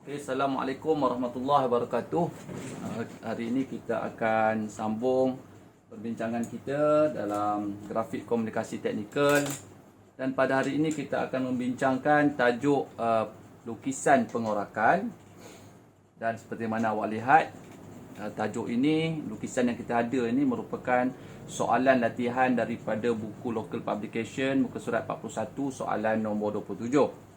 Okay, Assalamualaikum warahmatullahi wabarakatuh. Hari ini kita akan sambung perbincangan kita dalam grafik komunikasi teknikal. Dan pada hari ini kita akan membincangkan tajuk lukisan pengorakan. Dan seperti mana awak lihat, tajuk ini, lukisan yang kita ada ini merupakan soalan latihan daripada buku Local Publication, muka surat 41, soalan nombor 27.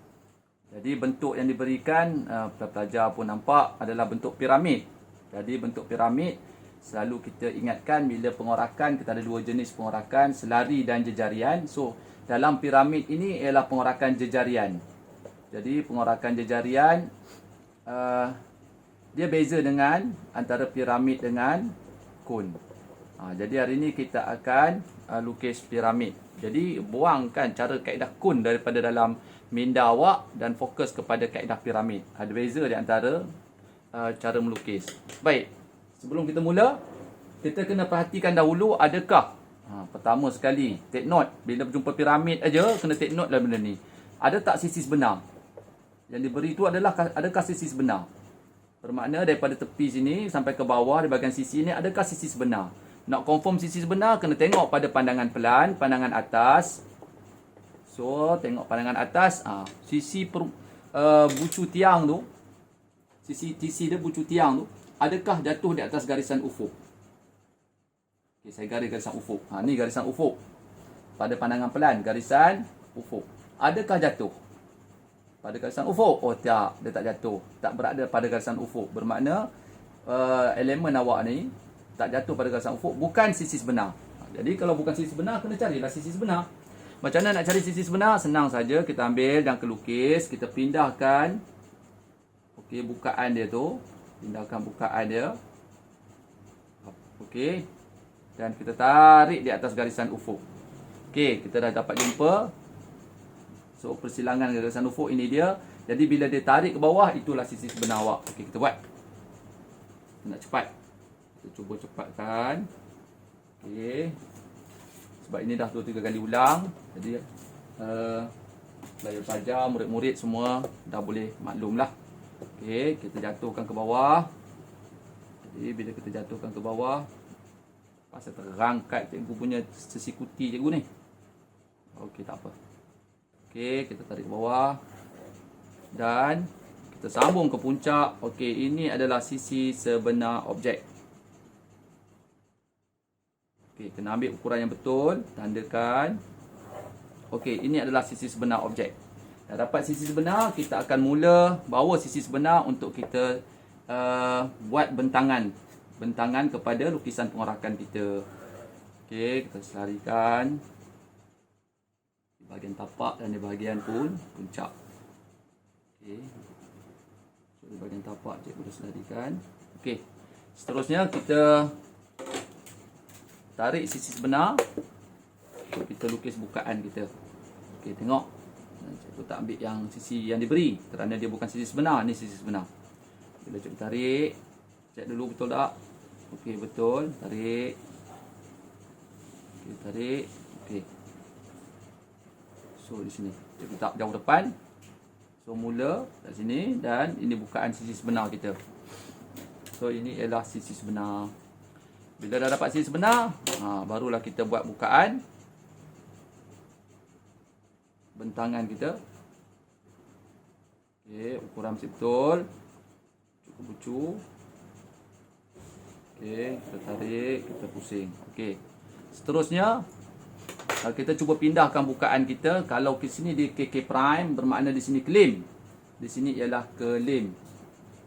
Jadi bentuk yang diberikan, pelajar pun nampak, adalah bentuk piramid. Jadi bentuk piramid, selalu kita ingatkan bila pengorakan, kita ada dua jenis pengorakan, selari dan jejarian. So, dalam piramid ini ialah pengorakan jejarian. Jadi pengorakan jejarian, dia beza dengan antara piramid dengan kun. Jadi hari ini kita akan lukis piramid. Jadi buangkan cara kaedah kun daripada dalam minda awak dan fokus kepada kaedah piramid. Ada beza di antara cara melukis. Baik, sebelum kita mula, kita kena perhatikan dahulu adakah pertama sekali, take note, bila berjumpa piramid aja kena take note lah benda ni. Ada tak sisi sebenar? Yang diberi itu adalah adakah sisi sebenar? Bermakna daripada tepi sini sampai ke bawah di bahagian sisi ni adakah sisi sebenar? Nak confirm sisi sebenar kena tengok pada pandangan pelan, pandangan atas. So, tengok pandangan atas, sisi bucu tiang tu, sisi dia bucu tiang tu, adakah jatuh di atas garisan ufuk? Okay, saya garis garisan ufuk. Ni garisan ufuk. Pada pandangan pelan, garisan ufuk. Adakah jatuh pada garisan ufuk? Oh, tak. Dia tak jatuh. Tak berada pada garisan ufuk. Bermakna, elemen awak ni tak jatuh pada garisan ufuk. Bukan sisi sebenar. Jadi, kalau bukan sisi sebenar, kena carilah sisi sebenar. Macam mana nak cari sisi sebenar? Senang saja. Kita ambil dan kelukis. Kita pindahkan. Okey, bukaan dia tu. Pindahkan bukaan dia. Okey. Dan kita tarik di atas garisan ufuk. Okey, kita dah dapat jumpa. So, persilangan garisan ufuk ini dia. Jadi, bila dia tarik ke bawah, itulah sisi sebenar awak. Okey, kita buat. Kita nak cepat. Kita cuba cepatkan. Okey. Sebab ini dah 2-3 kali ulang. Jadi pelajar pelajar, murid-murid semua dah boleh maklum lah. Okey, kita jatuhkan ke bawah. Jadi bila kita jatuhkan ke bawah, pasal terangkat cikgu punya sesikuti cikgu ni. Okey, tak apa. Okey, kita tarik ke bawah. Dan kita sambung ke puncak. Okey, ini adalah sisi sebenar objek. Okey, kena ambil ukuran yang betul, tandakan. Okey, ini adalah sisi sebenar objek. Dah dapat sisi sebenar, kita akan mula bawa sisi sebenar untuk kita buat bentangan kepada lukisan pengorakan kita. Okey, kita selarikan di bahagian tapak dan di bahagian puncak. Okey. So, di bahagian tapak cikgu dah selarikan. Okey. Seterusnya kita tarik sisi sebenar. Kita lukis bukaan kita. Okey, tengok. Cikgu tak ambil yang sisi yang diberi kerana dia bukan sisi sebenar. Ni sisi sebenar. Bila cikgu tarik, cek dulu betul tak? Okey, betul. Tarik. Okey, tarik. Okey. So, di sini. Cikgu tak jauh depan. So, mula kat sini dan ini bukaan sisi sebenar kita. So, ini ialah sisi sebenar. Bila dah dapat sisi sebenar, barulah kita buat bukaan bentangan kita. Okey, ukuran mesti betul. Cukup bucu. Okey, kita tarik, kita pusing. Okey. Seterusnya, kita cuba pindahkan bukaan kita. Kalau ke sini di KK prime, bermakna di sini kelim. Di sini ialah kelim.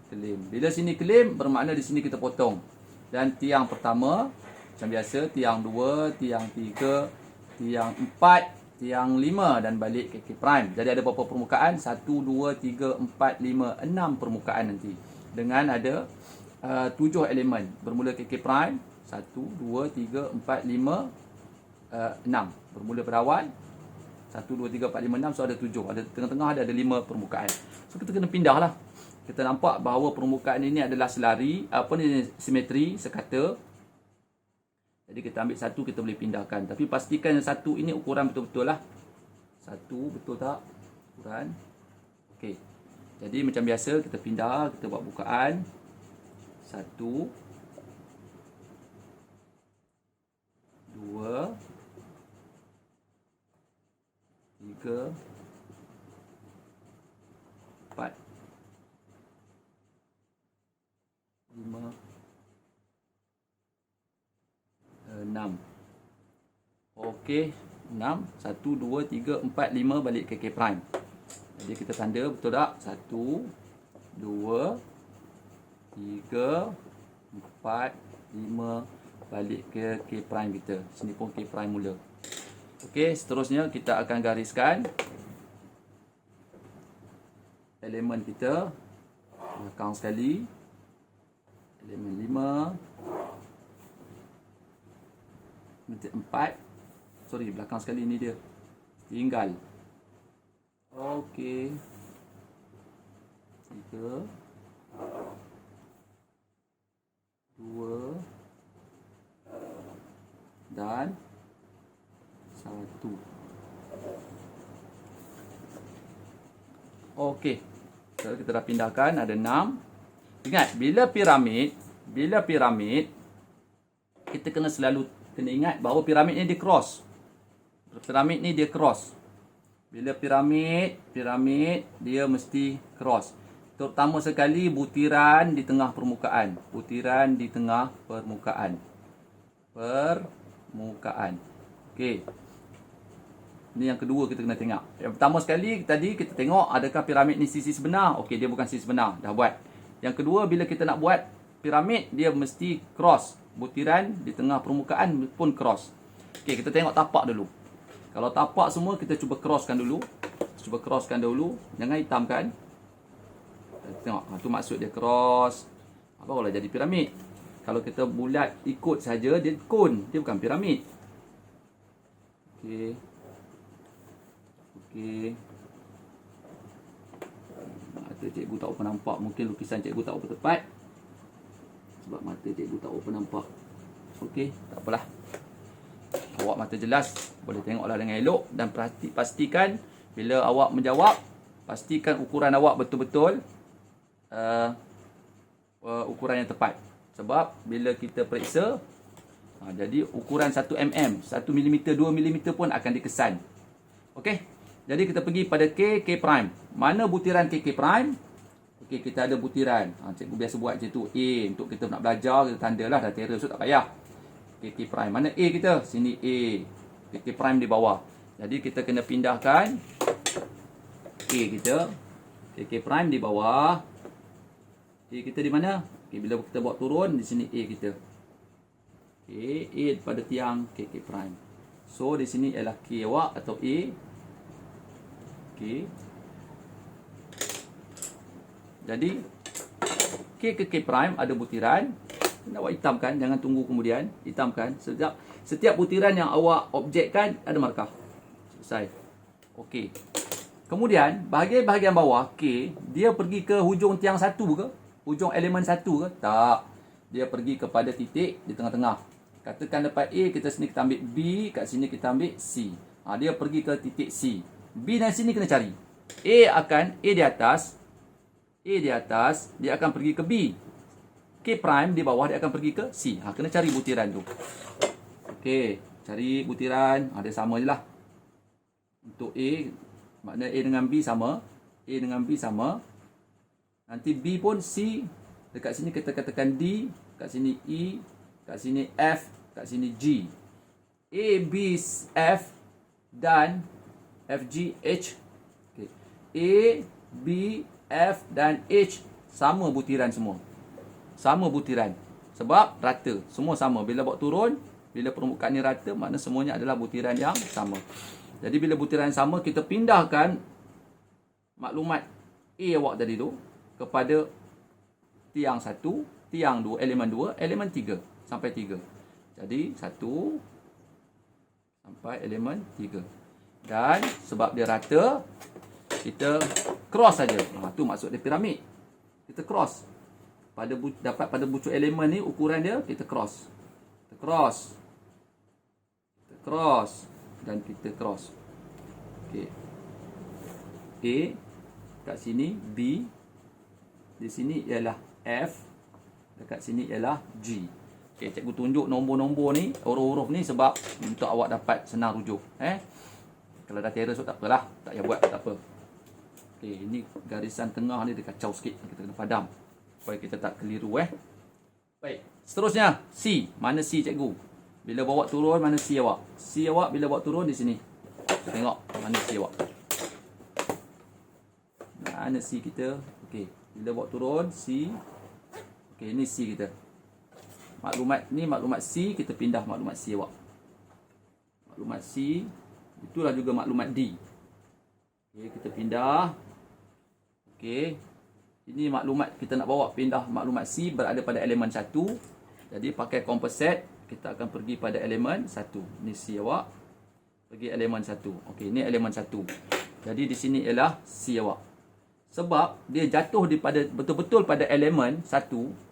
Kelim. Bila sini kelim, bermakna di sini kita potong. Dan tiang pertama, macam biasa, tiang 2, tiang 3, tiang 4, tiang 5 dan balik KK prime. Jadi ada berapa permukaan? 1, 2, 3, 4, 5, 6 permukaan nanti. Dengan ada 7 elemen. Bermula KK prime, 1, 2, 3, 4, 5, 6. Bermula berawal, 1, 2, 3, 4, 5, 6. So ada 7. Ada tengah-tengah ada 5 permukaan. So kita kena pindah lah. Kita nampak bahawa permukaan ini adalah selari, simetri, sekata. Jadi kita ambil satu, kita boleh pindahkan. Tapi pastikan yang satu ini ukuran betul-betul lah. Satu, betul tak? Ukuran. Okey. Jadi macam biasa kita pindah, kita buat bukaan. 1 2 3 4 5 6. Okey, 6 1 2 3 4 5 balik ke K prime. Jadi kita tanda betul tak? 1 2 3 4 5 balik ke K prime kita. Sini pun K prime mula. Okey, seterusnya kita akan gariskan elemen kita belakang sekali. Elemen 5 4. Sorry, belakang sekali ni dia. Tinggal. Okey. 3 2 dan 1. Okey. So, kita dah pindahkan ada 6. Ingat, bila piramid kita kena ingat bahawa piramid ni dia cross. Piramid ni dia cross. Bila piramid dia mesti cross. Terutama sekali butiran di tengah permukaan. Butiran di tengah permukaan. Okey. Ni yang kedua kita kena tengok. Yang pertama sekali tadi kita tengok adakah piramid ni sisi sebenar. Okey, dia bukan sisi sebenar. Dah buat. Yang kedua, bila kita nak buat piramid, dia mesti cross. Butiran di tengah permukaan pun cross. Okey, kita tengok tapak dulu. Kalau tapak semua kita cuba crosskan dulu. Jangan hitamkan. Tengok, tu maksud dia cross. Barulah jadi piramid. Kalau kita bulat ikut saja, dia kon. Dia bukan piramid. Okey. Mata cikgu tak apa nampak. Mungkin lukisan cikgu tak apa tepat. Sebab mata cikgu tak apa nampak. Okey, tak apalah. Awak mata jelas, boleh tengoklah dengan elok. Dan pastikan bila awak menjawab, pastikan ukuran awak betul-betul ukuran yang tepat. Sebab bila kita periksa, jadi ukuran 1 mm, 1 mm, 2 mm pun akan dikesan. Okey. Jadi kita pergi pada K prime. Mana butiran K prime? Okey, kita ada butiran. Cikgu biasa buat macam tu. A, untuk kita nak belajar, kita tandalah, dah terus, so tak payah. K prime. Mana A kita? Sini A. K prime di bawah. Jadi kita kena pindahkan A kita. K prime di bawah. A kita di mana? Okay, bila kita bawa turun, di sini A kita. Okay, A pada tiang K prime. So, di sini ialah K awak atau A. Okay. Jadi, K ke K prime ada butiran. Nak awak hitamkan, jangan tunggu kemudian. Hitamkan. Setiap butiran yang awak objekkan ada markah. Selesai. Okey. Kemudian, bahagian bawah, K, dia pergi ke hujung tiang 1 ke? Hujung elemen 1 ke? Tak. Dia pergi kepada titik di tengah-tengah. Katakan dapat A, kita sini kita ambil B, kat sini kita ambil C. Dia pergi ke titik C. B dan sini kena cari. A di atas, dia akan pergi ke B. K prime di bawah, dia akan pergi ke C. Kena cari butiran tu. Okey, cari butiran. Dia sama je lah. Untuk A, makna A dengan B sama. A dengan B sama. Nanti B pun C. Dekat sini kita katakan D. Kat sini E. Kat sini F. Kat sini G. A, B, F dan F, G, H. Okay. A, B, F dan H sama butiran semua. Sama butiran. Sebab rata. Semua sama. Bila bawa turun, bila permukaan ni rata, makna semuanya adalah butiran yang sama. Jadi bila butiran yang sama, kita pindahkan maklumat A awak tadi tu kepada tiang 1, tiang 2, elemen 2, elemen 3 sampai 3. Jadi 1 sampai elemen 3. Dan sebab dia rata, kita cross saja. Tu maksud dia piramid. Kita cross. Dapat pada bucu elemen ni ukuran dia, kita cross. Kita cross dan kita cross. Okey. A, kat sini B, di sini ialah F, dekat sini ialah G. Okey, cikgu tunjuk nombor-nombor ni, huruf-huruf ni sebab untuk awak dapat senang rujuk. Kalau dah terus tak apalah, tak payah buat, tak apa. Okey, ini garisan tengah ni dia kacau sikit, kita kena padam supaya kita tak keliru. Baik, seterusnya C. Mana C cikgu? Bila bawa turun, mana C awak? C awak bila bawa turun di sini. Kita tengok mana C awak. Mana C kita? Okey, bila bawa turun C. Okey, ini C kita. Maklumat ni maklumat C, kita pindah maklumat C awak. Maklumat C, itulah juga maklumat D. Okey, kita pindah. Okey. Ini maklumat kita nak bawa pindah maklumat C berada pada elemen 1. Jadi pakai composite, kita akan pergi pada elemen 1. Ni C awak. Pergi elemen 1. Okey, ni elemen 1. Jadi di sini ialah C awak. Sebab dia jatuh di pada betul-betul pada elemen 1,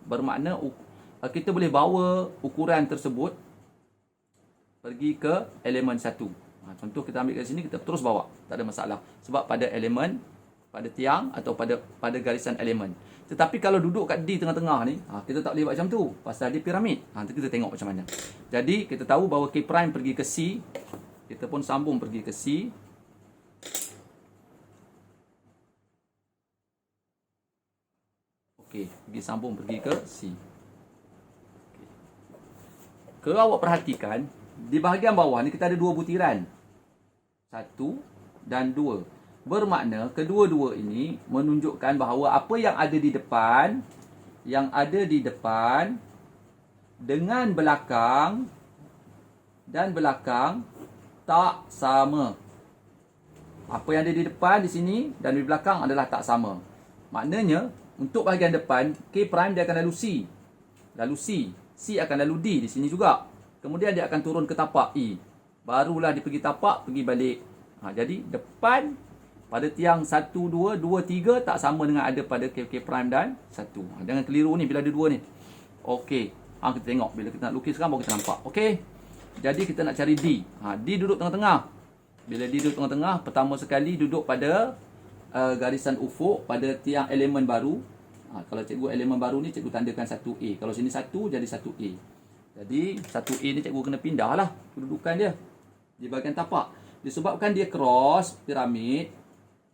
bermakna kita boleh bawa ukuran tersebut pergi ke elemen 1. Contoh kita ambil kat sini, kita terus bawa, tak ada masalah. Sebab pada elemen, pada tiang atau pada garisan elemen. Tetapi kalau duduk kat D tengah-tengah ni, kita tak boleh buat macam tu. Pasal dia piramid. Nanti kita tengok macam mana. Jadi kita tahu bahawa K prime pergi ke C. Kita pun sambung pergi ke C. Okey, pergi sambung pergi ke C. Kalau awak perhatikan, di bahagian bawah ni kita ada dua butiran. 1 dan 2. Bermakna kedua-dua ini menunjukkan bahawa apa yang ada di depan, dengan belakang dan belakang tak sama. Apa yang ada di depan di sini dan di belakang adalah tak sama. Maknanya, untuk bahagian depan, K prime dia akan lalu C. Lalu C. C akan lalu D di sini juga. Kemudian dia akan turun ke tapak E. Barulah dia pergi tapak, pergi balik. Jadi depan pada tiang 1, 2, 2, 3 tak sama dengan ada pada K prime dan 1. Jangan keliru ni bila ada dua ni. Okey. Kita tengok. Bila kita nak lukis sekarang baru kita nampak. Okey. Jadi kita nak cari D. D duduk tengah-tengah. Bila D duduk tengah-tengah, pertama sekali duduk pada garisan ufuk pada tiang elemen baru. Kalau cikgu elemen baru ni, cikgu tandakan 1A. Kalau sini 1, jadi 1A. Jadi 1A ni cikgu kena pindah lah kedudukan dia di bahagian tapak. Disebabkan dia cross piramid.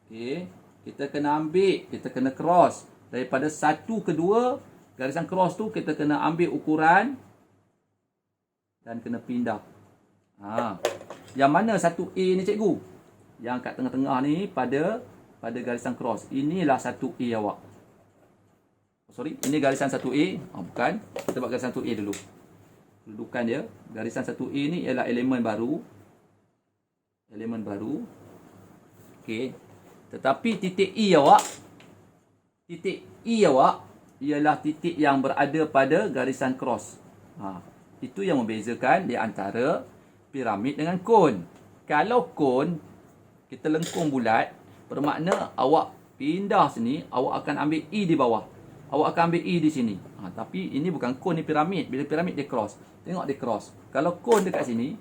Okey, kita kena ambil, kita kena cross. Daripada 1 ke 2, garisan cross tu kita kena ambil ukuran dan kena pindah. Yang mana 1A ni cikgu? Yang kat tengah-tengah ni pada garisan cross. Inilah 1A awak. Sorry, ini garisan 1A. Bukan. Kita buat garisan 1A dulu. Kedudukan dia. Garisan 1A ni ialah elemen baru. Elemen baru. Okey. Tetapi titik E awak. Titik E awak ialah titik yang berada pada garisan cross. Itu yang membezakan di antara piramid dengan kon. Kalau kon, kita lengkung bulat. Bermakna awak pindah sini, awak akan ambil E di bawah. Awak akan ambil E di sini. Tapi ini bukan kon, ni piramid. Bila piramid dia cross. Tengok dia cross. Kalau kon dekat sini,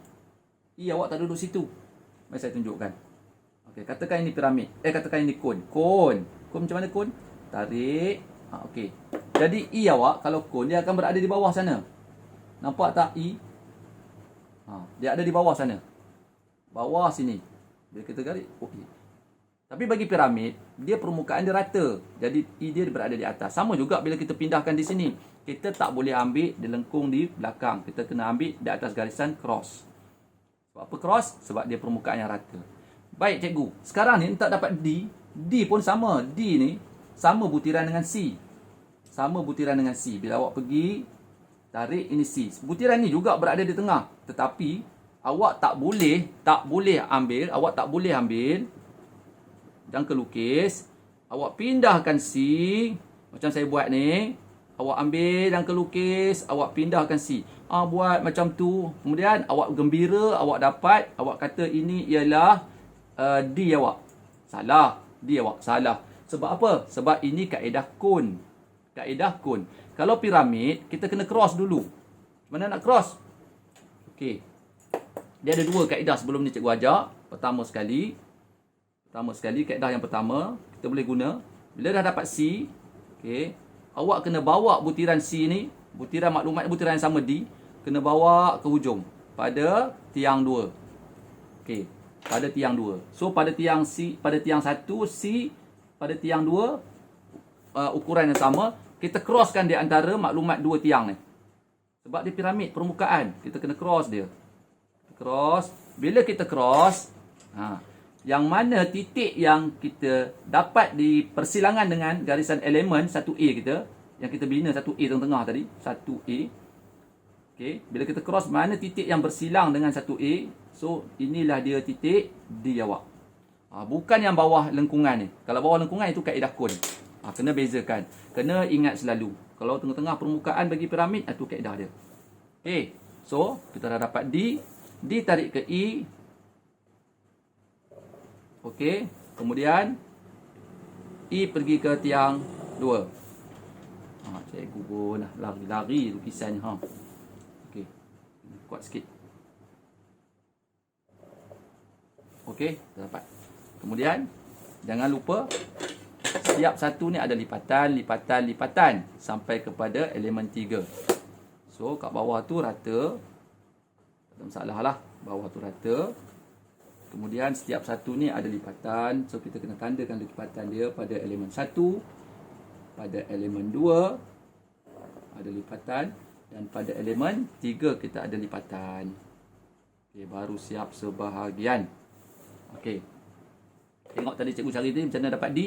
E awak tak duduk situ. Mari saya tunjukkan. Okey, katakan ini piramid. Katakan ini kon. Kon macam mana kon? Tarik. Okey. Jadi E awak kalau kon dia akan berada di bawah sana. Nampak tak E? Dia ada di bawah sana. Bawah sini. Bila kita garis, okey. Tapi bagi piramid, dia permukaan dia rata. Jadi E dia berada di atas. Sama juga bila kita pindahkan di sini. Kita tak boleh ambil di lengkung di belakang. Kita kena ambil di atas garisan cross. Sebab apa cross? Sebab dia permukaan yang rata. Baik cikgu. Sekarang ni tak dapat D. D pun sama. D ni sama butiran dengan C. Sama butiran dengan C. Bila awak pergi, tarik ini C. Butiran ni juga berada di tengah. Tetapi awak tak boleh ambil jangka lukis, awak pindahkan C, macam saya buat ni, awak ambil jangka lukis, awak pindahkan C. Buat macam tu, kemudian awak gembira, awak dapat, awak kata ini ialah D awak. Salah, D awak, salah. Sebab apa? Sebab ini kaedah kun. Kaedah kun. Kalau piramid, kita kena cross dulu. Mana nak cross? Okey. Dia ada dua kaedah sebelum ni cikgu ajar. Pertama Pertama sekali, kaedah yang pertama, kita boleh guna. Bila dah dapat C, okey, awak kena bawa butiran C ni, butiran maklumat, butiran yang sama D, kena bawa ke hujung pada tiang 2. Okey, pada tiang 2. So, pada tiang C, pada tiang 1, C, pada tiang 2, ukuran yang sama, kita crosskan di antara maklumat dua tiang ni. Sebab dia piramid permukaan, kita kena cross dia. Cross. Bila kita cross, yang mana titik yang kita dapat di persilangan dengan garisan elemen 1A kita, yang kita bina 1A tengah-tengah tadi, 1A. Okey, bila kita cross mana titik yang bersilang dengan 1A, so inilah dia titik D awak. Bukan yang bawah lengkungan ni. Kalau bawah lengkungan itu kaedah kun. Kena bezakan. Kena ingat selalu. Kalau tengah-tengah permukaan bagi piramid, itu kaedah dia. Okey, so kita dah dapat D. D tarik ke E. Okey, kemudian E pergi ke tiang 2. Cikgu pun dah lari-lari lukisannya. Okey, kuat sikit. Okey, dah dapat. Kemudian, jangan lupa setiap satu ni ada lipatan, lipatan, lipatan sampai kepada elemen 3. So, kat bawah tu rata. Tak ada masalah lah. Bawah tu rata. Kemudian setiap satu ni ada lipatan. So kita kena tandakan lipatan dia pada elemen 1, pada elemen 2 ada lipatan, dan pada elemen 3 kita ada lipatan. Okey, baru siap sebahagian. Okey. Tengok tadi cikgu cari tadi macam mana dapat D.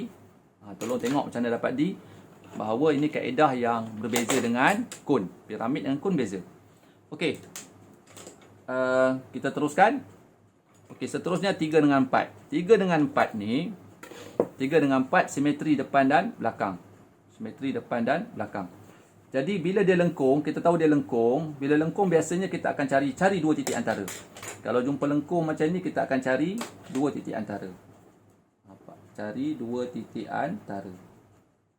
Tolong tengok macam mana dapat D. Bahawa ini kaedah yang berbeza dengan kun. Piramid dengan kun beza. Okey. Kita teruskan. Okey, seterusnya 3 dengan 4. 3 dengan 4 ni, 3 dengan 4 simetri depan dan belakang. Simetri depan dan belakang. Jadi bila dia lengkung, kita tahu dia lengkung. Bila lengkung biasanya kita akan cari dua titik antara. Kalau jumpa lengkung macam ni, kita akan cari dua titik antara. Cari dua titik antara.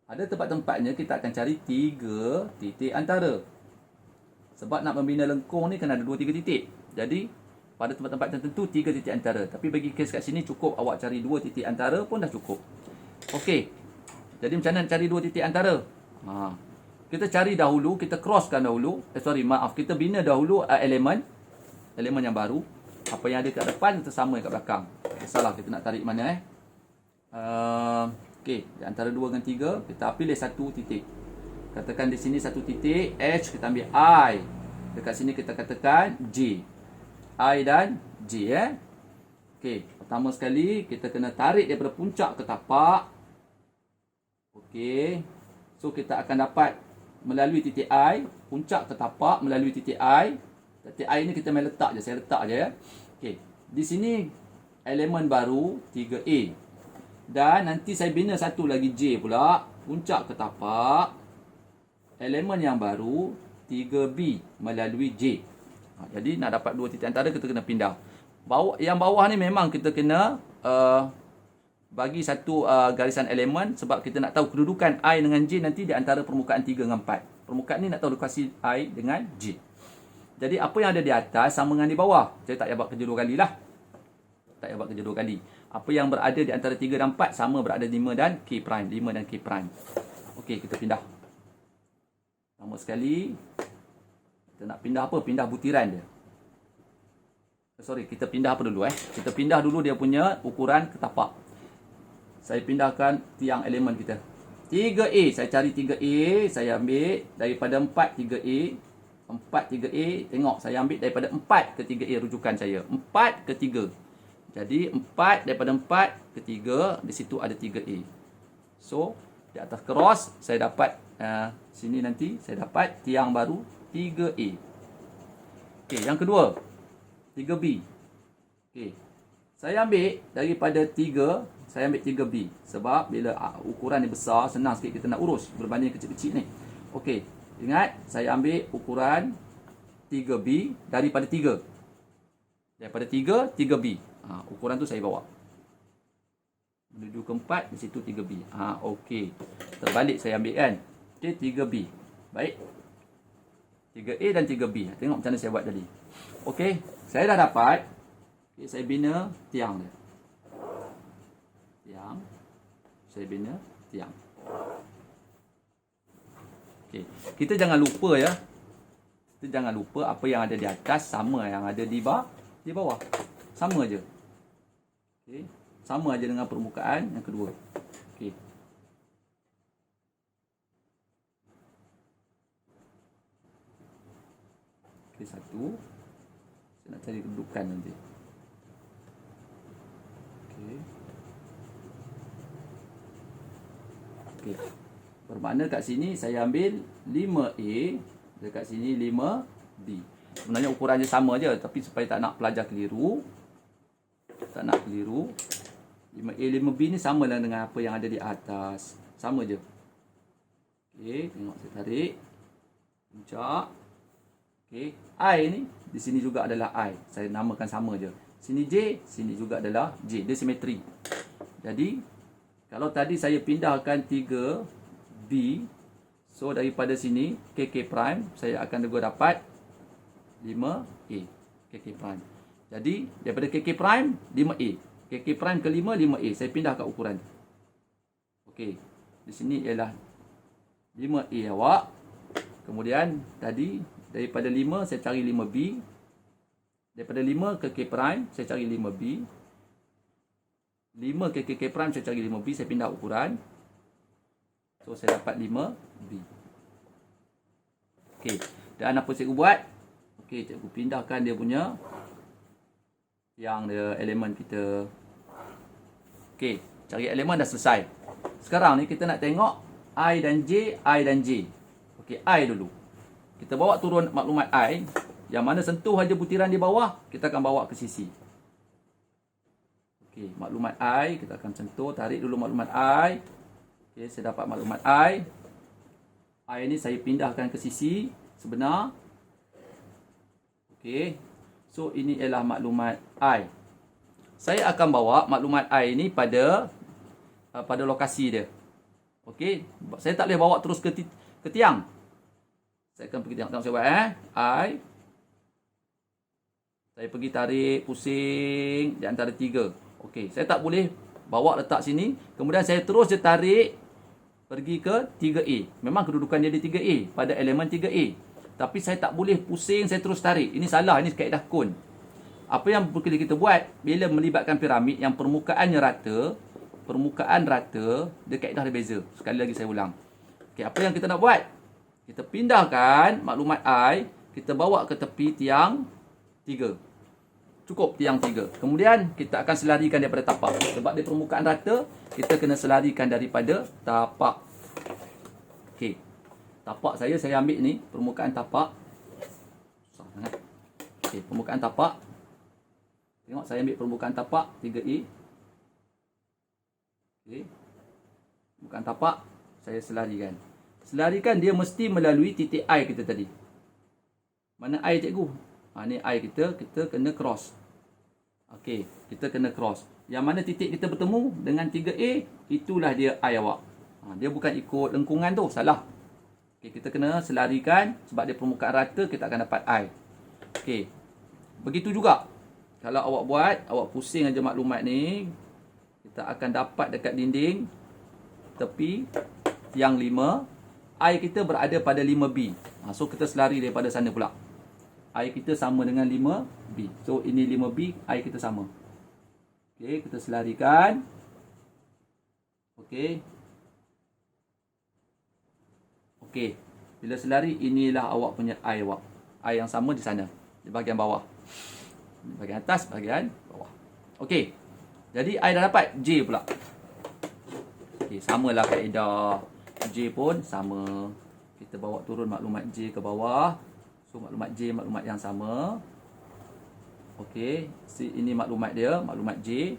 Ada tempat-tempatnya kita akan cari 3 titik antara. Sebab nak membina lengkung ni kena ada 2-3 titik. Jadi pada tempat-tempat tertentu 3 titik antara. Tapi bagi kes kat sini cukup awak cari 2 titik antara pun dah cukup. Okey. Jadi macam mana cari 2 titik antara? Kita cari dahulu, kita crosskan dahulu. Kita bina dahulu elemen yang baru. Apa yang ada kat depan kita sama kat belakang. Salah kita nak tarik mana Okey, di antara 2 dengan 3 kita pilih 1 titik. Katakan di sini 1 titik, H kita ambil I. Dekat sini kita katakan J. I dan J Okey, pertama sekali kita kena tarik daripada puncak ke tapak. Okey. So kita akan dapat melalui titik I, puncak ke tapak melalui titik I. Titik I ni kita main letak je, saya letak je Okey. Di sini elemen baru 3A. Dan nanti saya bina satu lagi J pula, puncak ke tapak. Elemen yang baru 3B melalui J. Jadi nak dapat 2 titik antara kita kena pindah. Yang bawah ni memang kita kena bagi satu garisan elemen sebab kita nak tahu kedudukan I dengan J nanti di antara permukaan 3 dengan 4. Permukaan ni nak tahu lokasi I dengan J. Jadi apa yang ada di atas sama dengan di bawah. Saya tak payah buat kerja 2 kali lah. Tak payah buat kerja 2 kali. Apa yang berada di antara 3 dan 4 sama berada 5 dan K prime. 5 dan K prime. Okey, kita pindah. Pertama sekali kita nak pindah apa? Pindah butiran dia. Kita pindah apa dulu Kita pindah dulu dia punya ukuran ketapak. Saya pindahkan tiang elemen kita. 3A, saya cari 3A, saya ambil daripada 4 3A. 4 3A, tengok saya ambil daripada 4 ke 3A rujukan saya. 4 ke 3. Jadi 4 daripada 4 ke 3, di situ ada 3A. So, di atas cross saya dapat sini nanti saya dapat tiang baru 3A. Okey, yang kedua 3B. Okey. Saya ambil daripada 3, saya ambil 3B. Sebab bila ukuran ni besar, senang sikit kita nak urus berbanding kecil-kecil ni. Okey. Ingat, saya ambil ukuran 3B daripada 3. Daripada 3, 3B. Ukuran tu saya bawa. Menuju ke 4, di situ 3B. Okey. Terbalik saya ambil kan. Okey, 3B. Baik. 3A dan 3B. Tengok macam mana saya buat tadi. Okey, saya dah dapat. Okay, saya bina tiang dia. Saya bina tiang. Okey. Kita jangan lupa ya. Kita jangan lupa apa yang ada di atas sama yang ada di bawah. Sama aja. Okey. Sama aja dengan permukaan yang kedua. Okey. Okey, satu. Saya nak cari kedudukan nanti. Okey. Okey. Bermakna kat sini saya ambil 5A, dekat sini 5B. Sebenarnya ukurannya sama je, tapi supaya tak nak pelajar keliru. Tak nak keliru. 5A, 5B ni sama lah dengan apa yang ada di atas. Sama je. Okey, tengok saya tarik. Puncak. Okey, I ni di sini juga adalah I. Saya namakan sama je. Sini J, sini juga adalah J. Dia simetri. Jadi, kalau tadi saya pindahkan 3B, so daripada sini KK prime, saya akan juga dapat 5A. KK prime. Jadi, daripada KK prime, 5A. KK prime ke 5, 5A. Saya pindah kat ukuran. Okey. Di sini ialah 5A awak. Kemudian, tadi, daripada 5, saya cari 5B. Daripada 5 ke K prime, saya cari 5B. 5 ke K prime, saya cari 5B. Saya pindah ukuran. So, saya dapat 5B. Okey. Dan apa cikgu buat? Okey, cikgu pindahkan dia punya yang dia elemen kita. Okey, cari elemen dah selesai. Sekarang ni kita nak tengok I dan J, I dan J. Okey, I dulu. Kita bawa turun maklumat I. Yang mana sentuh aja butiran di bawah, kita akan bawa ke sisi. Okey, maklumat I, kita akan sentuh, tarik dulu maklumat I. Okey, saya dapat maklumat I. I ni saya pindahkan ke sisi sebenar. Okey. So, ini ialah maklumat I. Saya akan bawa maklumat I ni pada lokasi dia. Okey. Saya tak boleh bawa terus ke tiang. Saya akan pergi tiang. Tengok saya buat I. Saya pergi tarik, pusing di antara 3. Okey. Saya tak boleh bawa letak sini. Kemudian saya terus je tarik pergi ke 3A. Memang kedudukan dia di 3A. Pada elemen 3A. Tapi saya tak boleh pusing, saya terus tarik. Ini salah, ini kaedah kun. Apa yang perlu kita buat bila melibatkan piramid yang permukaan rata, dia kaedah dia beza. Sekali lagi saya ulang. Okey, apa yang kita nak buat? Kita pindahkan maklumat I, kita bawa ke tepi tiang 3. Cukup tiang 3. Kemudian kita akan selarikan daripada tapak. Sebab dia permukaan rata, kita kena selarikan daripada tapak. Okey. Tapak saya ambil ni, permukaan tapak. Susah sangat. Okey, permukaan tapak. Tengok saya ambil permukaan tapak 3A. Okey. Permukaan tapak saya selarikan. Selarikan dia mesti melalui titik I kita tadi. Mana I cikgu? Ni I kita kena cross. Okey, kita kena cross. Yang mana titik kita bertemu dengan 3A, itulah dia I awak. Dia bukan ikut lengkungan tu, salah. Okey, kita kena selarikan sebab dia permukaan rata, kita akan dapat I. Okey. Begitu juga. Kalau awak buat, awak pusing aja maklumat ni, kita akan dapat dekat dinding tepi tiang 5, I kita berada pada 5B. So kita selari daripada sana pula. I kita sama dengan 5B. So ini 5B, I kita sama. Okey, kita selarikan. Okey. Okey, bila selari, inilah awak punya I awak. I yang sama di sana, di bahagian bawah. Di bahagian atas, bahagian bawah. Okey, jadi I dah dapat J pula. Okey, samalah kaedah. J pun sama. Kita bawa turun maklumat J ke bawah. So, maklumat J, maklumat yang sama. Okey, ini maklumat dia, maklumat J.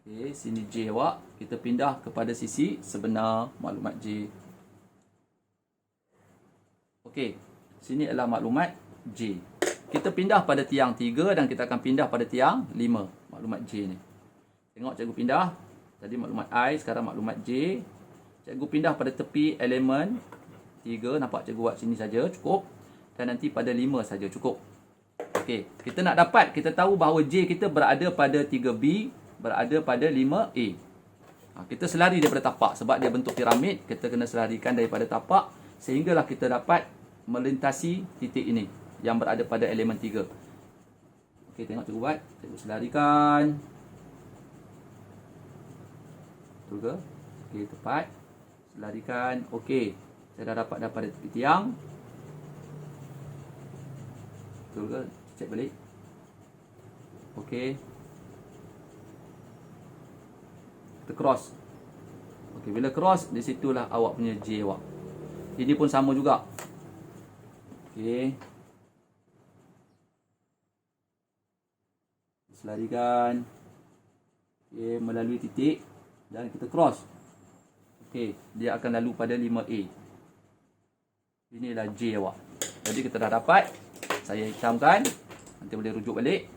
Okey, sini J awak. Kita pindah kepada sisi sebenar maklumat J. Okey, sini adalah maklumat J. Kita pindah pada tiang 3 dan kita akan pindah pada tiang 5. Maklumat J ni. Tengok cikgu pindah. Tadi maklumat I, sekarang maklumat J. Cikgu pindah pada tepi elemen 3. Nampak cikgu buat sini saja, cukup. Dan nanti pada 5 saja, cukup. Okey, kita nak dapat, kita tahu bahawa J kita berada pada 3B, berada pada 5A. Kita selari daripada tapak. Sebab dia bentuk piramid, kita kena selarikan daripada tapak. Sehinggalah kita dapat melintasi titik ini yang berada pada elemen 3. Okey, tengok cikgu buat. Cikgu selarikan. Betul ke? Okey, tepat. Selarikan. Okey. Saya dah dapat daripada tepi tiang. Betul ke? Cek balik. Okey. Kita cross. Okey, bila cross, di situlah awak punya J awak. Ini pun sama juga. Okey. Selarikan. Okey, melalui titik dan kita cross. Okey, dia akan lalu pada 5A. Inilah J awak. Jadi kita dah dapat. Saya hitamkan. Nanti boleh rujuk balik.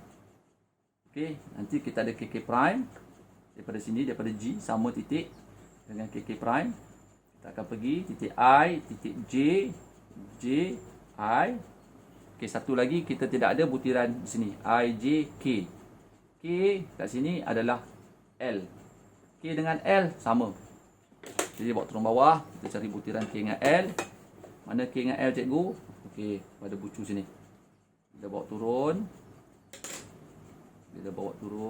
Okey, nanti kita ada KK prime. Daripada sini, daripada G, sama titik dengan KK prime. Kita akan pergi titik I, titik J, J, I. Okey, satu lagi kita tidak ada butiran di sini. I, J, K. K kat sini adalah L. K dengan L sama. Jadi bawa turun bawah, kita cari butiran K dengan L. Mana K dengan L cikgu? Okey, pada bucu sini. Kita bawa turun. Kita bawa turun.